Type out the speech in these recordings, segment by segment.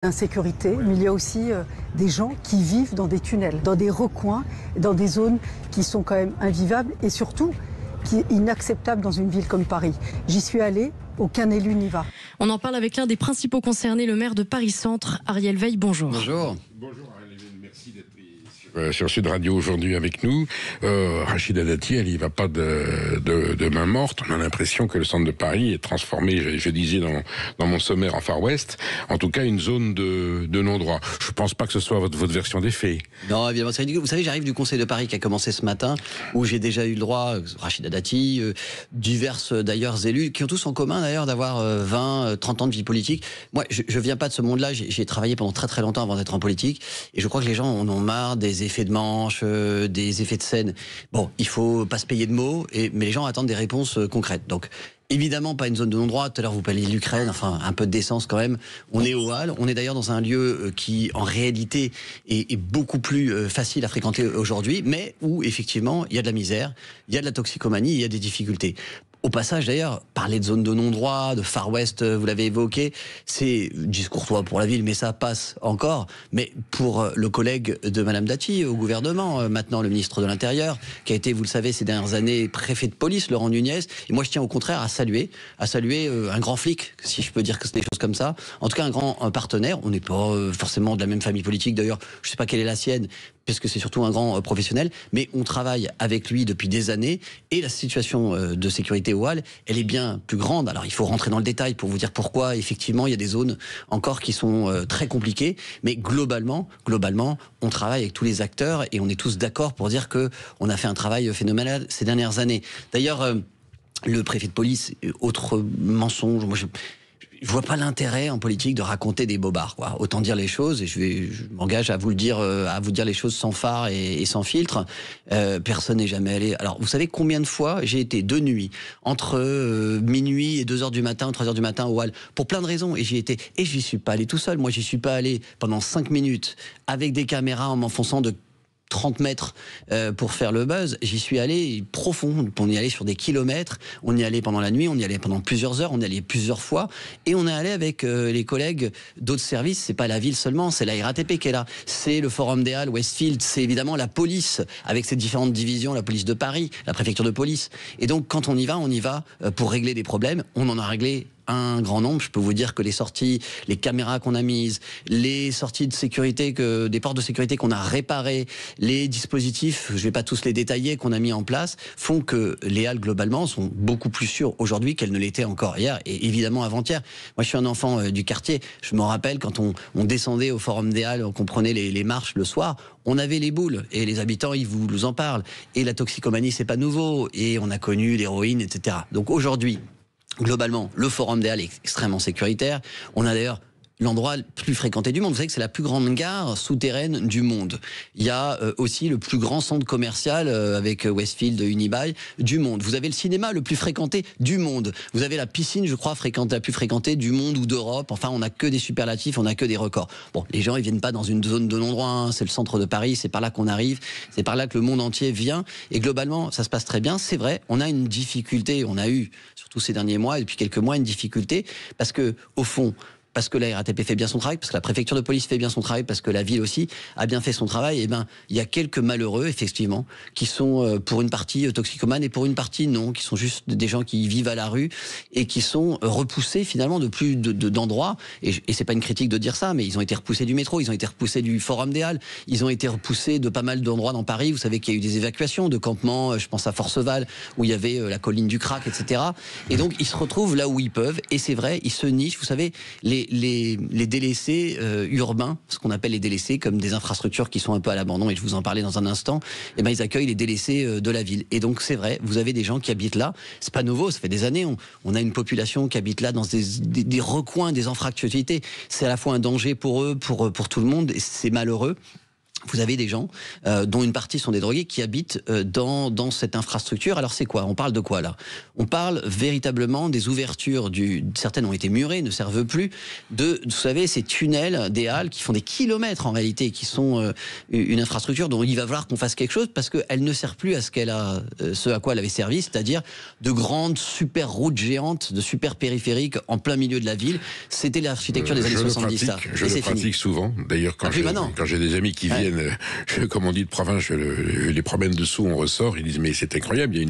Insécurité, mais il y a aussi des gens qui vivent dans des tunnels, dans des recoins, dans des zones qui sont quand même invivables et surtout qui est inacceptable dans une ville comme Paris. J'y suis allée, aucun élu n'y va. On en parle avec l'un des principaux concernés, le maire de Paris-Centre, Ariel Veil. Bonjour. Bonjour. Bonjour Ariel, merci d'être sur Sud Radio aujourd'hui avec nous. Rachida Dati, elle n'y va pas de main morte. On a l'impression que le centre de Paris est transformé, je disais dans mon sommaire, en Far West. En tout cas, une zone de non-droit. Je ne pense pas que ce soit votre version des faits. Non, évidemment, c'est ridicule. Vous savez, j'arrive du Conseil de Paris qui a commencé ce matin, où j'ai déjà eu le droit, Rachida Dati, diverses d'ailleurs élus, qui ont tous en commun d'ailleurs d'avoir 20, 30 ans de vie politique. Moi, je ne viens pas de ce monde-là. J'ai travaillé pendant très très longtemps avant d'être en politique. Et je crois que les gens en ont marre des effets de manche, des effets de scène. Bon, il faut pas se payer de mots, mais les gens attendent des réponses concrètes. Donc, évidemment, pas une zone de non-droit. Tout à l'heure, vous parliez de l'Ukraine. Enfin, un peu de décence quand même. On est au Halles. On est d'ailleurs dans un lieu qui, en réalité, est beaucoup plus facile à fréquenter aujourd'hui, mais où, effectivement, il y a de la misère, il y a de la toxicomanie, il y a des difficultés. Au passage, d'ailleurs, parler de zone de non-droit, de Far West, vous l'avez évoqué, c'est discourtois pour la ville, mais ça passe encore. Mais pour le collègue de Madame Dati au gouvernement, maintenant le ministre de l'Intérieur, qui a été, vous le savez, ces dernières années préfet de police, Laurent Nunez, et moi je tiens au contraire à saluer un grand flic, si je peux dire que c'est des choses comme ça. En tout cas, un grand partenaire. On n'est pas forcément de la même famille politique, d'ailleurs, je ne sais pas quelle est la sienne, parce que c'est surtout un grand professionnel, mais on travaille avec lui depuis des années, et la situation de sécurité au Halles, elle est bien plus grande. Alors il faut rentrer dans le détail pour vous dire pourquoi, effectivement, il y a des zones encore qui sont très compliquées, mais globalement, on travaille avec tous les acteurs, et on est tous d'accord pour dire qu'on a fait un travail phénoménal ces dernières années. D'ailleurs, le préfet de police, autre mensonge, moi je vois pas l'intérêt en politique de raconter des bobards, quoi. Autant dire les choses, et je m'engage à vous dire les choses sans phare et sans filtre. Personne n'est jamais allé. Alors, vous savez combien de fois j'ai été de nuit, entre minuit et 2h du matin, 3h du matin au Halles, pour plein de raisons, et j'y suis pas allé tout seul. Moi, j'y suis pas allé pendant 5 minutes avec des caméras en m'enfonçant de 30 mètres pour faire le buzz. J'y suis allé profond, on y allait sur des kilomètres, on y allait pendant la nuit, on y allait pendant plusieurs heures, on y allait plusieurs fois, et on est allé avec les collègues d'autres services. C'est pas la ville seulement, c'est la RATP qui est là, c'est le Forum des Halles, Westfield, c'est évidemment la police, avec ses différentes divisions, la police de Paris, la préfecture de police. Et donc quand on y va pour régler des problèmes. On en a réglé un grand nombre. Je peux vous dire que les sorties, les caméras qu'on a mises, les sorties de sécurité, des portes de sécurité qu'on a réparées, les dispositifs, je ne vais pas tous les détailler, qu'on a mis en place, font que les Halles globalement sont beaucoup plus sûres aujourd'hui qu'elles ne l'étaient encore hier, et évidemment avant-hier. Moi je suis un enfant du quartier, je me rappelle quand on descendait au Forum des Halles, qu'on prenait les marches le soir, on avait les boules, et les habitants ils vous en parlent, et la toxicomanie c'est pas nouveau, et on a connu l'héroïne, etc. Donc aujourd'hui, globalement, le Forum des Halles est extrêmement sécuritaire. On a d'ailleurs l'endroit le plus fréquenté du monde. Vous savez que c'est la plus grande gare souterraine du monde. Il y a aussi le plus grand centre commercial avec Westfield, Unibail du monde. Vous avez le cinéma le plus fréquenté du monde. Vous avez la piscine, je crois, la plus fréquentée du monde ou d'Europe. Enfin, on n'a que des superlatifs, on n'a que des records. Bon, les gens, ils viennent pas dans une zone de non-droit, hein. C'est le centre de Paris, c'est par là qu'on arrive, c'est par là que le monde entier vient. Et globalement, ça se passe très bien. C'est vrai, on a une difficulté, on a eu, surtout ces derniers mois, et depuis quelques mois, une difficulté, parce que, au fond, parce que la RATP fait bien son travail, parce que la préfecture de police fait bien son travail, parce que la ville aussi a bien fait son travail, et ben il y a quelques malheureux, effectivement, qui sont pour une partie toxicomanes et pour une partie non, qui sont juste des gens qui vivent à la rue et qui sont repoussés finalement de plus d'endroits. Et c'est pas une critique de dire ça, mais ils ont été repoussés du métro, ils ont été repoussés du Forum des Halles, ils ont été repoussés de pas mal d'endroits dans Paris. Vous savez qu'il y a eu des évacuations de campements, je pense à Forceval, où il y avait la colline du Crac, etc. Et donc ils se retrouvent là où ils peuvent, et c'est vrai, ils se nichent. Vous savez, les délaissés urbains, ce qu'on appelle les délaissés, comme des infrastructures qui sont un peu à l'abandon, et je vous en parlais dans un instant, et ben ils accueillent les délaissés de la ville. Et donc c'est vrai, vous avez des gens qui habitent là, c'est pas nouveau, ça fait des années, on a une population qui habite là dans des recoins, des infractuosités. C'est à la fois un danger pour eux, pour tout le monde, et c'est malheureux. vous avez des gens, dont une partie sont des drogués, qui habitent dans cette infrastructure. Alors c'est quoi? On parle de quoi là? On parle véritablement des ouvertures, certaines ont été murées, ne servent plus, vous savez, ces tunnels, des halles qui font des kilomètres en réalité, qui sont une infrastructure dont il va falloir qu'on fasse quelque chose parce qu'elle ne sert plus à ce à quoi elle avait servi, c'est-à-dire de grandes super routes géantes, de super périphériques en plein milieu de la ville. C'était l'architecture des années 70. Je le pratique souvent. D'ailleurs, quand j'ai des amis qui viennent, comme on dit de province, je les promène dessous, on ressort, ils disent mais c'est incroyable, il y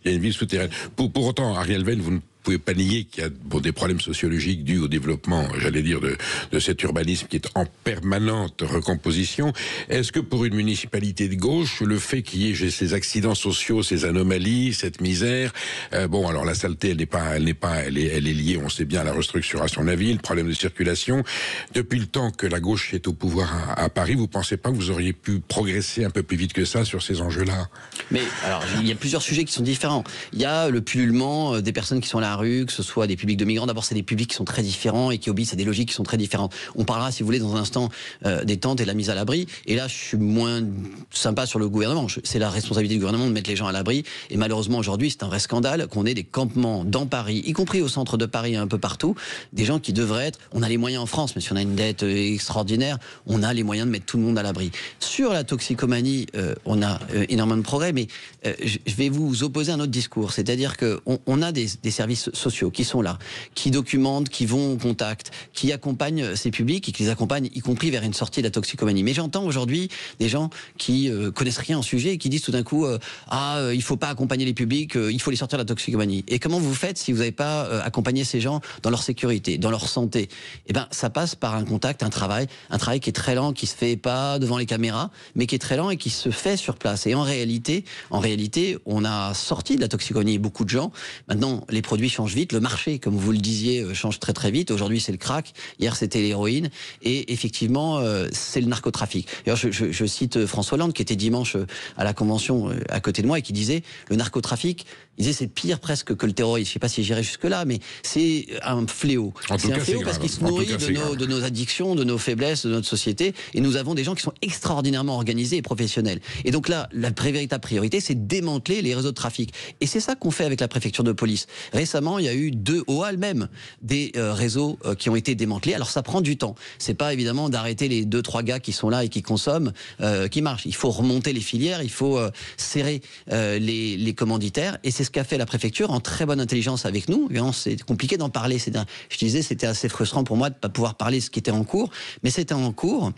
a une ville souterraine. Pour autant, Ariel Veyne, vous ne pouvez pas nier qu'il y a des problèmes sociologiques dus au développement, j'allais dire, de cet urbanisme qui est en permanente recomposition. Est-ce que pour une municipalité de gauche, le fait qu'il y ait ces accidents sociaux, ces anomalies, cette misère, alors la saleté, elle est liée, on sait bien, à la restructuration de la ville, problème de circulation. Depuis le temps que la gauche est au pouvoir à Paris, vous pensez pas que vous auriez pu progresser un peu plus vite que ça sur ces enjeux-là? Mais alors, il y a plusieurs sujets qui sont différents. Il y a le pullulement des personnes qui sont à la rue, que ce soit des publics de migrants. D'abord, c'est des publics qui sont très différents et qui obéissent à des logiques qui sont très différentes. On parlera, si vous voulez, dans un instant des tentes et de la mise à l'abri. Et là, je suis moins sympa sur le gouvernement. C'est la responsabilité du gouvernement de mettre les gens à l'abri. Et malheureusement, aujourd'hui, c'est un vrai scandale qu'on ait des campements dans Paris, y compris au centre de Paris et un peu partout, des gens qui devraient être... On a les moyens en France, mais si on a une dette extraordinaire, on a les moyens de mettre tout le monde à l'abri. Sur la toxicomanie, on a énormément de progrès, mais je vais vous opposer un autre discours. C'est-à-dire qu'on a des services sociaux qui sont là, qui documentent, qui vont au contact, qui accompagnent ces publics et qui les accompagnent, y compris vers une sortie de la toxicomanie. Mais j'entends aujourd'hui des gens qui connaissent rien au sujet et qui disent tout d'un coup il faut pas accompagner les publics, il faut les sortir de la toxicomanie. Et comment vous faites si vous n'avez pas accompagné ces gens dans leur sécurité, dans leur santé? Eh ben, ça passe par un contact, un travail qui est très lent, qui se fait pas devant les caméras, mais qui est très lent et qui se fait sur place. Et en réalité, on a sorti de la toxicomanie beaucoup de gens. Maintenant, les produits changent vite. Le marché, comme vous le disiez, change très très vite. Aujourd'hui, c'est le crack. Hier, c'était l'héroïne. Et effectivement, c'est le narcotrafic. D'ailleurs, je cite François Hollande, qui était dimanche à la convention à côté de moi et qui disait le narcotrafic, il disait c'est pire presque que le terrorisme. Je ne sais pas si j'irai jusque-là, mais c'est un fléau. C'est un fléau parce qu'il se nourrit de nos addictions, de nos faiblesses, de notre société. Et nous avons des gens qui sont extraordinairement organisés et professionnels. Et donc là, la véritable priorité, c'est démanteler les réseaux de trafic. Et c'est ça qu'on fait avec la préfecture de police. Récemment, il y a eu au Hall même des réseaux qui ont été démantelés. Alors ça prend du temps. C'est pas évidemment d'arrêter les 2-3 gars qui sont là et qui consomment, qui marchent. Il faut remonter les filières, il faut serrer les commanditaires. Et c'est ce qu'a fait la préfecture en très bonne intelligence avec nous. C'est compliqué d'en parler. Je disais, c'était assez frustrant pour moi de ne pas pouvoir parler de ce qui était en cours, mais c'était en cours.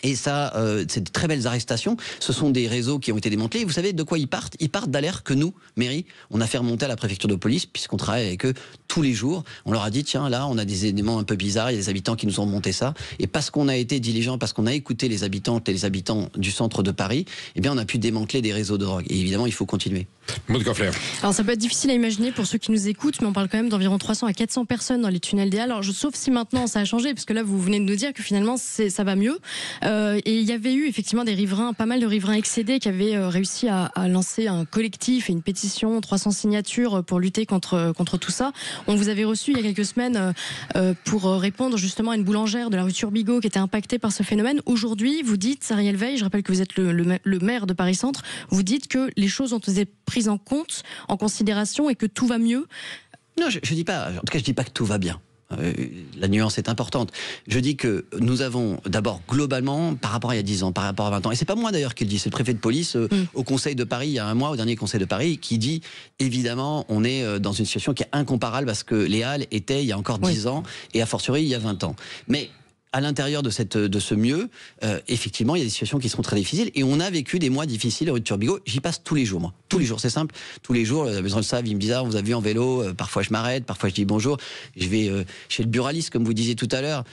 Et ça, c'est de très belles arrestations. Ce sont des réseaux qui ont été démantelés. Vous savez de quoi ils partent? Ils partent d'alertes que nous, mairie, on a fait remonter à la préfecture de police, puisqu'on travaille avec eux tous les jours. On leur a dit, tiens, là, on a des éléments un peu bizarres, il y a des habitants qui nous ont remonté ça. Et parce qu'on a été diligent, parce qu'on a écouté les habitantes et les habitants du centre de Paris, eh bien, on a pu démanteler des réseaux de drogue. Et évidemment, il faut continuer. Maud Koffler. Alors, ça peut être difficile à imaginer pour ceux qui nous écoutent, mais on parle quand même d'environ 300 à 400 personnes dans les tunnels des Halles. Alors, sauf si maintenant ça a changé, parce que là, vous venez de nous dire que finalement, ça va mieux. Et il y avait eu effectivement des riverains, pas mal de riverains excédés qui avaient réussi à lancer un collectif et une pétition, 300 signatures pour lutter contre tout ça. On vous avait reçu il y a quelques semaines pour répondre justement à une boulangère de la rue Turbigo qui était impactée par ce phénomène. Aujourd'hui, vous dites, Ariel Veyne, je rappelle que vous êtes le maire de Paris-Centre, vous dites que les choses ont été prises en compte, en considération et que tout va mieux. Non, je dis pas, en tout cas, je dis pas que tout va bien. La nuance est importante. Je dis que nous avons d'abord globalement, par rapport à il y a 10 ans, par rapport à 20 ans, et c'est pas moi d'ailleurs qui le dis, c'est le préfet de police au Conseil de Paris il y a un mois, au dernier Conseil de Paris, qui dit évidemment on est dans une situation qui est incomparable parce que les Halles étaient il y a encore 10 ans et a fortiori il y a 20 ans. Mais à l'intérieur de ce mieux, effectivement, il y a des situations qui sont très difficiles. Et on a vécu des mois difficiles rue de Turbigo. J'y passe tous les jours, moi. Tous les jours, c'est simple. Tous les jours, les gens le savent, ils me disent, on vous a vu en vélo. Parfois, je m'arrête. Parfois, je dis bonjour. Je vais chez le buraliste, comme vous disiez tout à l'heure.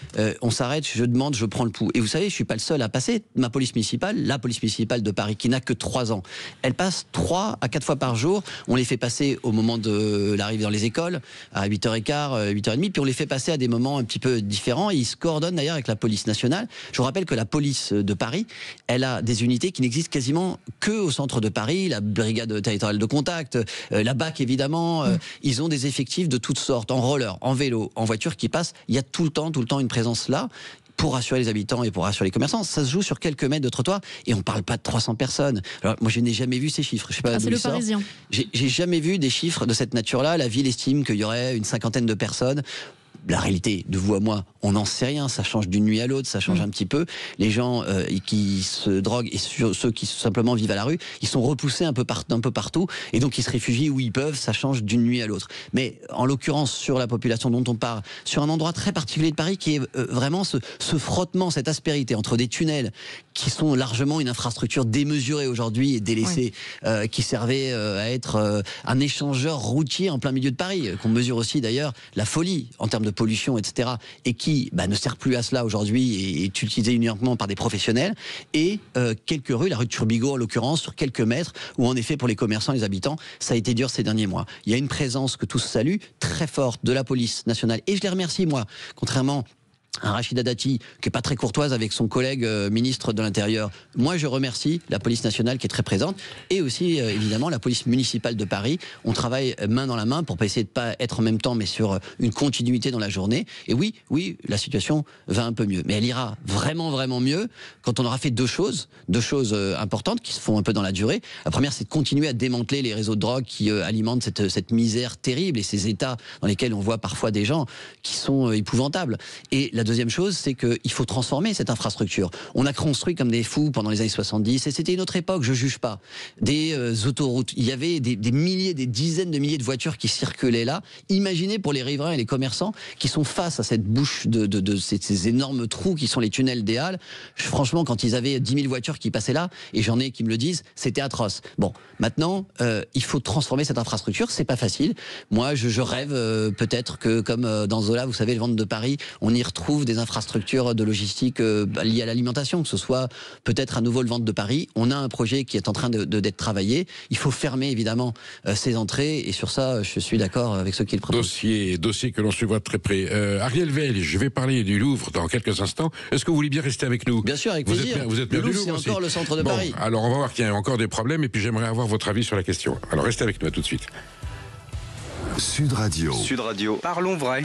On s'arrête, je demande, je prends le pouls. Et vous savez, je suis pas le seul à passer. Ma police municipale, la police municipale de Paris, qui n'a que 3 ans, elle passe 3 à 4 fois par jour. On les fait passer au moment de l'arrivée dans les écoles, à 8h15, 8h30. Puis on les fait passer à des moments un petit peu différents. Et ils se coordonnent avec la police nationale. Je vous rappelle que la police de Paris, elle a des unités qui n'existent quasiment que au centre de Paris, la brigade territoriale de contact, la BAC évidemment, ils ont des effectifs de toutes sortes, en roller, en vélo, en voiture qui passent. Il y a tout le temps une présence là. pour rassurer les habitants et pour rassurer les commerçants. Ça se joue sur quelques mètres de trottoir et on parle pas de 300 personnes. Alors moi je n'ai jamais vu ces chiffres. Je sais pas c'est le Parisien. J'ai jamais vu des chiffres de cette nature-là. La ville estime qu'il y aurait une 50aine de personnes. La réalité, de vous à moi, on n'en sait rien. Ça change d'une nuit à l'autre, ça change un petit peu. Les gens qui se droguent et ceux qui simplement vivent à la rue, ils sont repoussés un peu partout et donc ils se réfugient où ils peuvent. Ça change d'une nuit à l'autre. Mais en l'occurrence, sur la population dont on parle, sur un endroit très particulier de Paris qui est vraiment ce frottement, cette aspérité entre des tunnels qui sont largement une infrastructure démesurée aujourd'hui et délaissée, qui servait à être un échangeur routier en plein milieu de Paris, qu'on mesure aussi d'ailleurs la folie en termes de pollution, etc., et qui ne sert plus à cela aujourd'hui et est utilisé uniquement par des professionnels, et quelques rues, la rue de Turbigo en l'occurrence, sur quelques mètres, où en effet pour les commerçants et les habitants, ça a été dur ces derniers mois. Il y a une présence que tous saluent, très forte de la police nationale, et je les remercie moi, contrairement à Rachida Dati, qui est pas très courtoise avec son collègue ministre de l'Intérieur. Moi, je remercie la police nationale qui est très présente et aussi, évidemment, la police municipale de Paris. On travaille main dans la main pour essayer de pas être en même temps, mais sur une continuité dans la journée. Et oui, la situation va un peu mieux. Mais elle ira vraiment, vraiment mieux quand on aura fait deux choses importantes qui se font un peu dans la durée. La première, c'est de continuer à démanteler les réseaux de drogue qui alimentent cette misère terrible et ces états dans lesquels on voit parfois des gens qui sont épouvantables. Et la deuxième chose, c'est qu'il faut transformer cette infrastructure. On a construit comme des fous pendant les années 70, et c'était une autre époque, je juge pas. Des autoroutes, il y avait des milliers, des dizaines de milliers de voitures qui circulaient là. Imaginez pour les riverains et les commerçants qui sont face à cette bouche de ces énormes trous qui sont les tunnels des Halles. Franchement, quand ils avaient 10 000 voitures qui passaient là, et j'en ai qui me le disent, c'était atroce. Bon, maintenant, il faut transformer cette infrastructure, c'est pas facile. Moi, je rêve peut-être que, comme dans Zola, vous savez, le ventre de Paris, on y retrouve des infrastructures de logistique liées à l'alimentation, que ce soit peut-être à nouveau le ventre de Paris. On a un projet qui est en train d'être travaillé. Il faut fermer évidemment ces entrées, et sur ça, je suis d'accord avec ceux qui le proposent. Dossier que l'on suivra de très près. Ariel Veil, je vais parler du Louvre dans quelques instants. Est-ce que vous voulez bien rester avec nous? Bien sûr, avec plaisir. Vous êtes bien le du Louvre, Louvre c'est encore le centre de Paris. Alors on va voir qu'il y a encore des problèmes, et puis j'aimerais avoir votre avis sur la question. Alors restez avec nous, à tout de suite. Sud Radio. Parlons vrai.